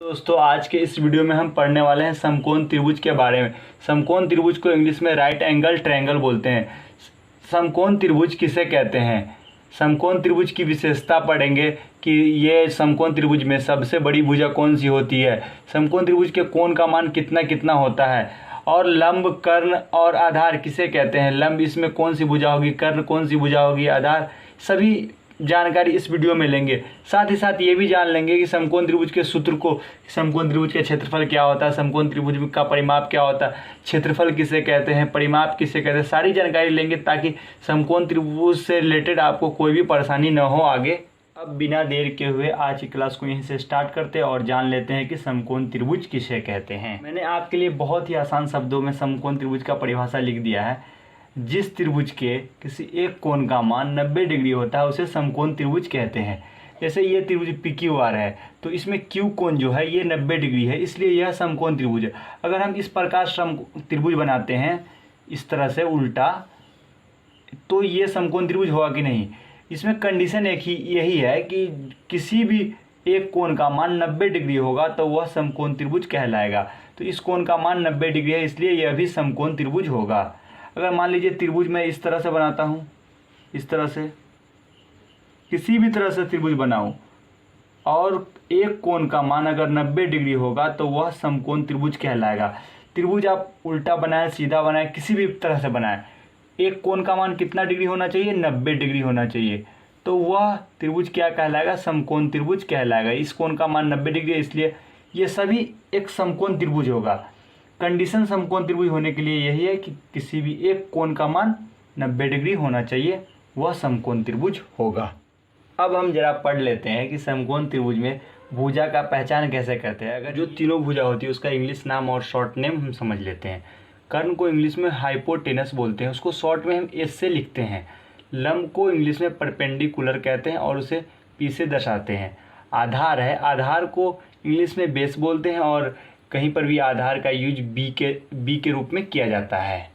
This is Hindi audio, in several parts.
दोस्तों आज के इस वीडियो में हम पढ़ने वाले हैं समकोण त्रिभुज के बारे में। समकोण त्रिभुज को इंग्लिश में राइट एंगल ट्रायंगल बोलते हैं। समकोण त्रिभुज किसे कहते हैं, समकोण त्रिभुज की विशेषता पढ़ेंगे कि ये समकोण त्रिभुज में सबसे बड़ी भुजा कौन सी होती है, समकोण त्रिभुज के कोण का मान कितना कितना होता है, और लंब, कर्ण और आधार किसे कहते हैं। लंब इसमें कौन सी भुजा होगी, कर्ण कौन सी भुजा होगी, आधार, सभी जानकारी इस वीडियो में लेंगे। साथ ही साथ ये भी जान लेंगे कि समकोण त्रिभुज के सूत्र को, समकोण त्रिभुज का क्षेत्रफल क्या होता है, समकोण त्रिभुज का परिमाप क्या होता है, क्षेत्रफल किसे कहते हैं, परिमाप किसे कहते हैं, सारी जानकारी लेंगे ताकि समकोण त्रिभुज से रिलेटेड आपको कोई भी परेशानी न हो आगे। अब बिना देर के हुए आज की क्लास को यहीं से स्टार्ट करते हैं और जान लेते हैं कि समकोण त्रिभुज किसे कहते हैं। मैंने आपके लिए बहुत ही आसान शब्दों में समकोण त्रिभुज का परिभाषा लिख दिया है। जिस त्रिभुज के किसी एक कोण का मान 90 डिग्री होता है उसे समकोण त्रिभुज कहते हैं। जैसे ये त्रिभुज PQR है तो इसमें Q कोण जो है ये 90 डिग्री है, इसलिए यह समकोण त्रिभुज है। अगर हम इस प्रकार त्रिभुज बनाते हैं इस तरह से उल्टा, तो ये समकोण त्रिभुज होगा कि नहीं। इसमें कंडीशन एक ही यही है कि किसी भी एक कोण का मान 90 डिग्री होगा तो वह समकोण त्रिभुज कहलाएगा। तो इस कोण का मान 90 डिग्री है, इसलिए यह भी समकोण त्रिभुज होगा। अगर मान लीजिए त्रिभुज मैं इस तरह से बनाता हूँ, इस तरह से किसी भी तरह से त्रिभुज बनाऊं और एक कोण का मान अगर 90 डिग्री होगा तो वह समकोण त्रिभुज कहलाएगा। त्रिभुज आप उल्टा बनाएं, सीधा बनाएं, किसी भी तरह से बनाएं, एक कोण का मान कितना डिग्री होना चाहिए, 90 डिग्री होना चाहिए, तो वह त्रिभुज क्या कहलाएगा, समकोण त्रिभुज कहलाएगा। इस कोण का मान 90 डिग्री है, इसलिए ये सभी एक समकोण त्रिभुज होगा। कंडीशन समकोण त्रिभुज होने के लिए यही है कि किसी भी एक कोण का मान 90 डिग्री होना चाहिए, वह समकोण त्रिभुज होगा। अब हम जरा पढ़ लेते हैं कि समकोण त्रिभुज में भुजा का पहचान कैसे करते हैं। अगर जो तीनों भुजा होती है उसका इंग्लिश नाम और शॉर्ट नेम हम समझ लेते हैं। कर्ण को इंग्लिश में हाइपोटेनस बोलते हैं, उसको शॉर्ट में हम एस से लिखते हैं। लंब को इंग्लिश में परपेंडिकुलर कहते हैं और उसे पी से दर्शाते हैं। आधार है, आधार को इंग्लिश में बेस बोलते हैं और कहीं पर भी आधार का यूज बी के रूप में किया जाता है,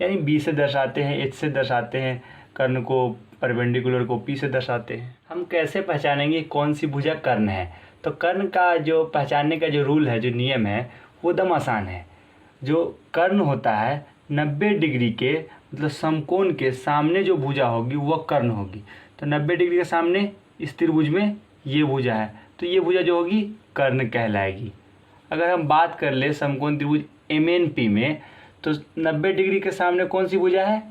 यानी बी से दर्शाते हैं, एच से दर्शाते हैं, कर्ण को परपेंडिकुलर को पी से दर्शाते हैं। हम कैसे पहचानेंगे कौन सी भुजा कर्ण है, तो कर्ण का जो पहचानने का जो रूल है, जो नियम है, वो एकदम आसान है। जो कर्ण होता है 90 डिग्री के मतलब समकोण के सामने जो भुजा होगी वह कर्ण होगी। तो 90 डिग्री के सामने इस त्रिभुज में ये भुजा है तो ये भुजा जो होगी कर्ण कहलाएगी। अगर हम बात कर ले समकोण त्रिभुज MNP में, तो 90 डिग्री के सामने कौन सी भुजा है,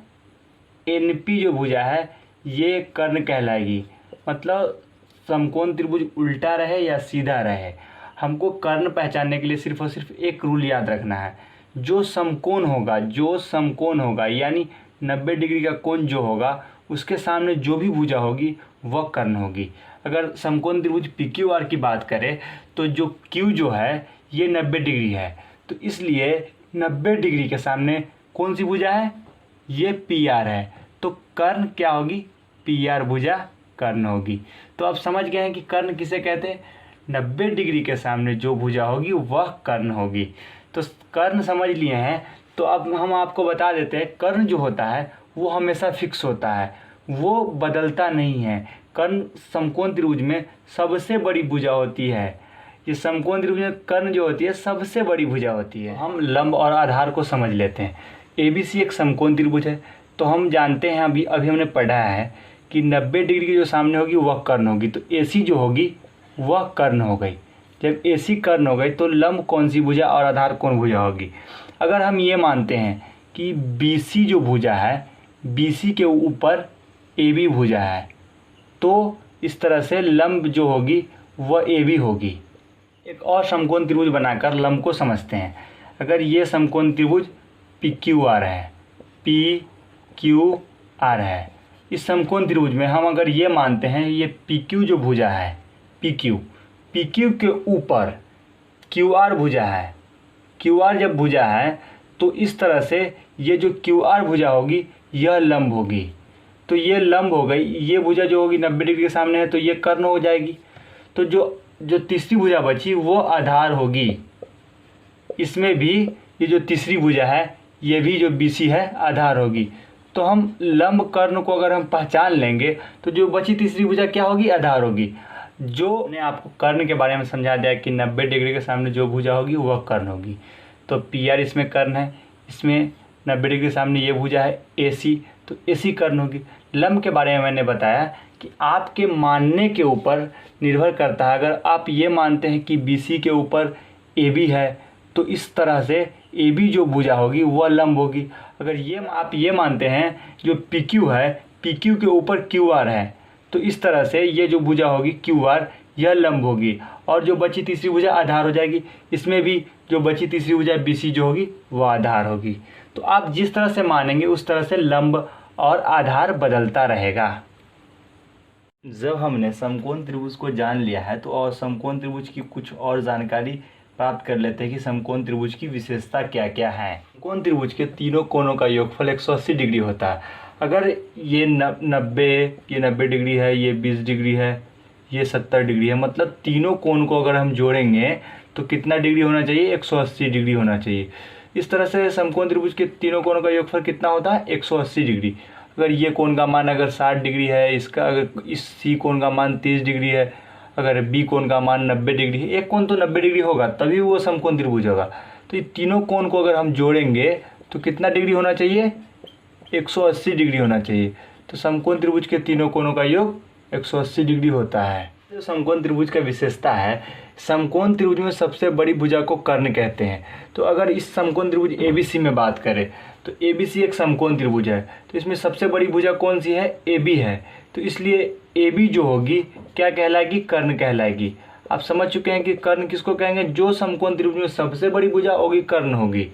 NP जो भुजा है ये कर्ण कहलाएगी। मतलब समकोण त्रिभुज उल्टा रहे या सीधा रहे, हमको कर्ण पहचानने के लिए सिर्फ और सिर्फ एक रूल याद रखना है। जो समकोण होगा यानी 90 डिग्री का कोण जो होगा उसके सामने जो भी भुजा होगी वह कर्ण होगी। अगर समकोण त्रिभुज PQR की बात करें तो जो Q जो है ये 90 डिग्री है, तो इसलिए 90 डिग्री के सामने कौन सी भुजा है, ये PR है, तो कर्ण क्या होगी, PR भुजा कर्ण होगी। तो आप समझ गए हैं कि कर्ण किसे कहते हैं, 90 डिग्री के सामने जो भुजा होगी वह कर्ण होगी। तो कर्ण समझ लिए हैं, तो अब हम आपको बता देते हैं कर्ण जो होता है वो हमेशा फिक्स होता है, वो बदलता नहीं है। कर्ण समकोण त्रिभुज में सबसे बड़ी भुजा होती है। ये समकोण त्रिभुज में कर्ण जो होती है सबसे बड़ी भुजा होती है। हम लंब और आधार को समझ लेते हैं। ABC एक समकोण त्रिभुज है, तो हम जानते हैं अभी हमने पढ़ा है कि 90 डिग्री की जो सामने होगी वह कर्ण होगी, तो AC जो होगी वह कर्ण हो गई। जब AC कर्ण हो गई तो लंब कौन सी भुजा और आधार कौन भुजा होगी। अगर हम ये मानते हैं कि BC जो भुजा है, BC के ऊपर AB भुजा है, तो इस तरह से लंब जो होगी वह AB होगी। एक और समकोण त्रिभुज बनाकर लंब को समझते हैं। अगर ये समकोण त्रिभुज PQR है, PQR है, इस समकोण त्रिभुज में हम अगर ये मानते हैं ये PQ जो भुजा है, PQ के ऊपर QR भुजा है, QR जब भुजा है तो इस तरह से ये जो QR भुजा होगी यह लंब होगी। तो ये लंब हो गई, ये भुजा जो होगी 90 डिग्री के सामने है तो ये कर्ण हो जाएगी। तो जो तीसरी भुजा बची वो आधार होगी। इसमें भी ये जो तीसरी भुजा है ये भी जो BC है आधार होगी। तो हम लंब कर्ण को अगर हम पहचान लेंगे तो जो बची तीसरी भुजा क्या होगी, आधार होगी। जो मैंने आपको कर्ण के बारे में समझा दिया कि 90 डिग्री के सामने जो भुजा होगी वह कर्ण होगी। तो पी आर इसमें कर्ण है, इसमें 90 डिग्री के सामने ये भुजा है ए सी, तो ए सी कर्ण होगी। लंब के बारे में मैंने बताया कि आपके मानने के ऊपर निर्भर करता है। अगर आप ये मानते हैं कि बी सी के ऊपर ए बी है तो इस तरह से ए बी जो भुजा होगी वह लंब होगी। अगर ये आप ये मानते हैं जो पी क्यू है, पी क्यू के ऊपर क्यू आर है, तो इस तरह से ये जो भुजा होगी क्यू आर यह लंब होगी। और जो बची तीसरी भुजा आधार हो जाएगी, इसमें भी जो बची तीसरी भुजा बी सी जो होगी वह आधार होगी। तो आप जिस तरह से मानेंगे उस तरह से लंब और आधार बदलता रहेगा। जब हमने समकोण त्रिभुज को जान लिया है तो और समकोण त्रिभुज की कुछ और जानकारी प्राप्त कर लेते हैं कि समकोण त्रिभुज की विशेषता क्या क्या है। समकोण त्रिभुज के तीनों कोणों का योगफल 180 डिग्री होता है। अगर ये 90 डिग्री है, ये 20 डिग्री है, ये 70 डिग्री है, मतलब तीनों कोण को अगर हम जोड़ेंगे तो कितना डिग्री होना चाहिए? 180 डिग्री होना चाहिए। इस तरह से समकोण त्रिभुज के तीनों कोणों का योगफल कितना होता है? 180 डिग्री। अगर ये कोण का मान अगर 60 डिग्री है, इसका अगर इस सी कोण का मान 30 डिग्री है, अगर बी कोण का मान 90 डिग्री है, एक कोण तो 90 डिग्री होगा तभी वो समकोण त्रिभुज होगा। तो ये तीनों कोण को अगर हम जोड़ेंगे तो कितना डिग्री होना चाहिए? 180 डिग्री होना चाहिए। तो समकोण त्रिभुज के तीनों कोणों का योग 180 डिग्री होता है। जो समकोण त्रिभुज का विशेषता है, समकोण त्रिभुज में सबसे बड़ी भुजा को कर्ण कहते हैं। तो अगर इस समकोण त्रिभुज ABC में बात करें तो ABC एक समकोण त्रिभुज है, तो इसमें सबसे बड़ी भुजा कौन सी है? AB है। तो इसलिए AB जो होगी क्या कहलाएगी? कर्ण कहलाएगी। आप समझ चुके हैं कि कर्ण किसको कहेंगे? जो समकोण त्रिभुज में सबसे बड़ी भुजा होगी कर्ण होगी।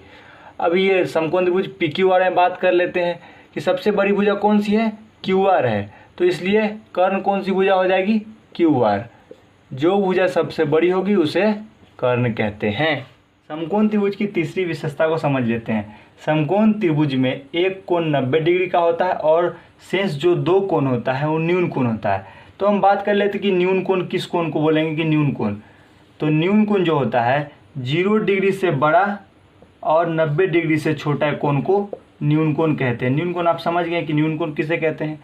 अभी ये समकोण त्रिभुज PQR में बात कर लेते हैं कि सबसे बड़ी भुजा कौन सी है? QR है। तो इसलिए कर्ण कौन सी भुजा हो जाएगी? QR। जो भुजा सबसे बड़ी होगी उसे कर्ण कहते हैं। समकोण त्रिभुज की तीसरी विशेषता को समझ लेते हैं। समकोण त्रिभुज में एक कोण 90 डिग्री का होता है और शेष जो दो कोण होता है वो न्यून कोण होता है। तो हम बात कर लेते हैं कि न्यून कोण किस कोण को बोलेंगे कि न्यून कोण। तो न्यून कोण जो होता है 0 डिग्री से बड़ा और 90 डिग्री से छोटा कोण को न्यून कोण कहते हैं। न्यून कोण आप समझ गए कि न्यून कोण किसे कहते हैं।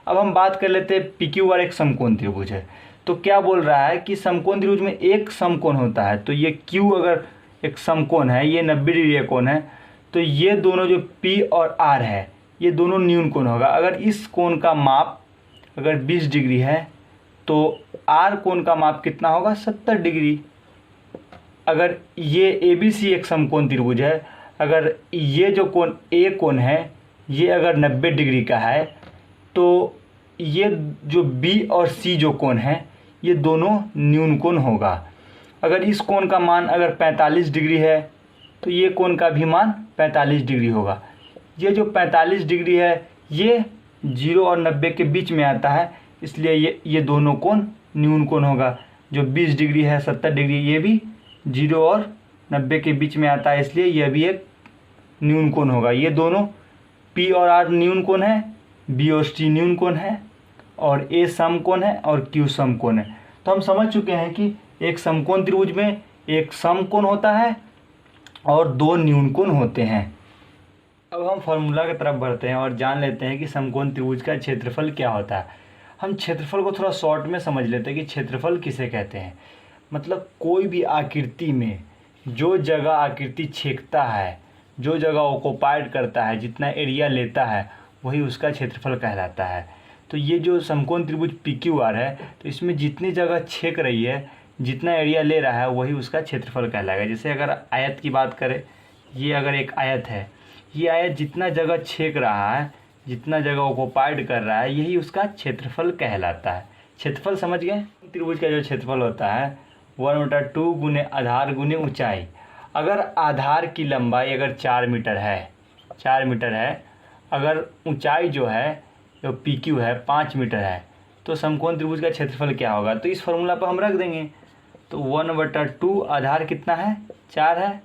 अब हम बात कर लेते हैं PQR एक समकोण त्रिभुज है। तो क्या बोल रहा है कि समकोण त्रिभुज में एक समकोण होता है। तो ये Q अगर एक समकोण है, ये 90 डिग्री का कोण है, तो ये दोनों जो P और R है ये दोनों न्यून कोण होगा। अगर इस कोण का माप अगर 20 डिग्री है तो R कोण का माप कितना होगा? 70 डिग्री। अगर ये ABC एक समकोण त्रिभुज है, अगर ये जो कोण A कोण है ये अगर 90 डिग्री का है तो ये जो B और C जो कोण है ये दोनों न्यून कोण होगा। अगर इस कोण का मान अगर 45 डिग्री है तो ये कोण का भी मान 45 डिग्री होगा। ये जो 45 डिग्री है ये 0 और 90 के बीच में आता है, इसलिए ये दोनों कोण न्यून कोण होगा। जो 20 डिग्री है 70 डिग्री ये भी 0 और 90 के बीच में आता है, इसलिए यह भी एक न्यून कोण होगा। ये दोनों P और R न्यून कोण है, B और C न्यून कोण है और A समकोण है और Q समकोण है। तो हम समझ चुके हैं कि एक समकोण त्रिभुज में एक समकोण होता है और दो न्यून कोण होते हैं। अब हम फॉर्मूला की तरफ बढ़ते हैं और जान लेते हैं कि समकोण त्रिभुज का क्षेत्रफल क्या होता है। हम क्षेत्रफल को थोड़ा शॉर्ट में समझ लेते हैं कि क्षेत्रफल किसे कहते हैं। मतलब कोई भी आकृति में जो जगह आकृति छेदता है, जो जगह ऑक्युपाइड करता है, जितना एरिया लेता है वही उसका क्षेत्रफल कहलाता है। तो ये जो समकोण त्रिभुज PQR है तो इसमें जितनी जगह छेद रही है, जितना एरिया ले रहा है वही उसका क्षेत्रफल कहलाएगा। जैसे अगर आयत की बात करें, ये अगर एक आयत है, ये आयत जितना जगह छेद रहा है, जितना जगह ऑक्युपाइड कर रहा है यही उसका क्षेत्रफल कहलाता है। क्षेत्रफल समझ गए। त्रिभुज का जो क्षेत्रफल होता है 1/2 गुने आधार गुने ऊंचाई। अगर आधार की लंबाई अगर 4 मीटर है, 4 मीटर है, अगर ऊंचाई जो है जो PQ है 5 मीटर है, तो समकोण त्रिभुज का क्षेत्रफल क्या होगा? तो इस फॉर्मूला पर हम रख देंगे। तो 1/2 आधार कितना है? 4 है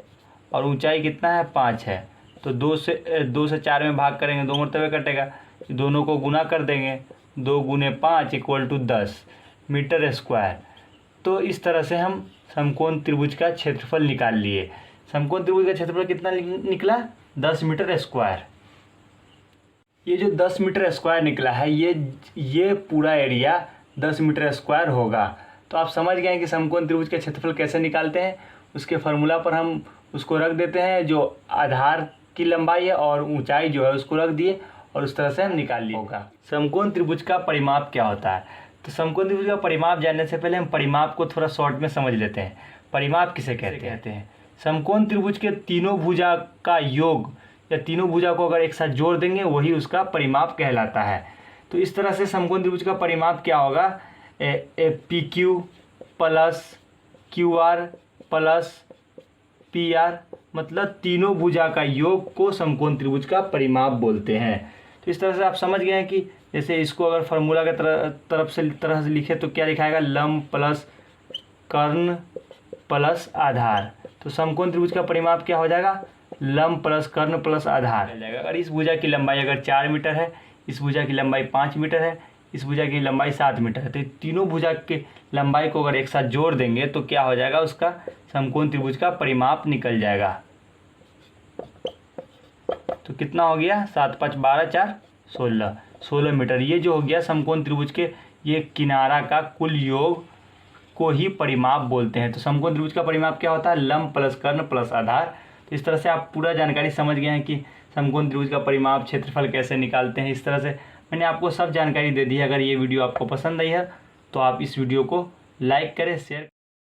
और ऊंचाई कितना है? 5 है। तो 2 से 4 में भाग करेंगे, 2 मरतबे कटेगा, दोनों को गुना कर देंगे, 2 गुने 5 = 10 मीटर स्क्वायर। तो इस तरह से हम समकोण त्रिभुज का क्षेत्रफल निकाल लिए। समकोण त्रिभुज का क्षेत्रफल कितना निकला? 10 मीटर स्क्वायर। ये जो 10 मीटर स्क्वायर निकला है ये पूरा एरिया 10 मीटर स्क्वायर होगा। तो आप समझ गए हैं कि समकोण त्रिभुज का क्षेत्रफल कैसे निकालते हैं। उसके फार्मूला पर हम उसको रख देते हैं, जो आधार की लंबाई है और ऊंचाई जो है उसको रख दिए और उस तरह से हम निकाल लिए होगा। समकोण त्रिभुज का परिमाप क्या होता है? तो समकोण त्रिभुज का परिमाप जानने से पहले हम परिमाप को थोड़ा शॉर्ट में समझ लेते हैं। परिमाप किसे कहते हैं? समकोण त्रिभुज के तीनों भुजा का योग या तीनों भुजा को अगर एक साथ जोड़ देंगे वही उसका परिमाप कहलाता है। तो इस तरह से समकोण त्रिभुज का परिमाप क्या होगा? P Q plus Q R plus P R, मतलब तीनों भुजा का योग को समकोण त्रिभुज का परिमाप बोलते हैं। तो इस तरह से आप समझ गए हैं कि जैसे इसको अगर फार्मूला के तरह से लिखे तो क्या लिखाएगा? लंब प्लस कर्ण प्लस आधार। तो समकोण त्रिभुज का परिमाप क्या हो जाएगा? लंब प्लस कर्ण प्लस आधार हो जाएगा। अगर इस भुजा की लंबाई अगर 4 मीटर है, इस भुजा की लंबाई 5 मीटर है, इस भुजा की लंबाई 7 मीटर है, तो तीनों भुजा के लंबाई को अगर एक साथ जोड़ देंगे तो क्या हो जाएगा? उसका समकोण त्रिभुज का परिमाप निकल जाएगा। तो कितना हो गया? 7 5 12 4 16 मीटर। ये जो हो गया समकोण त्रिभुज के ये किनारा का कुल योग को ही परिमाप बोलते हैं। तो समकोण त्रिभुज का परिमाप क्या होता है? लंब प्लस कर्ण प्लस आधार। तो इस तरह से आप पूरा जानकारी समझ गए हैं कि समकोण त्रिभुज का परिमाप, क्षेत्रफल कैसे निकालते हैं। इस तरह से मैंने आपको सब जानकारी दे दी है। अगर ये वीडियो आपको पसंद आई है तो आप इस वीडियो को लाइक करें, शेयर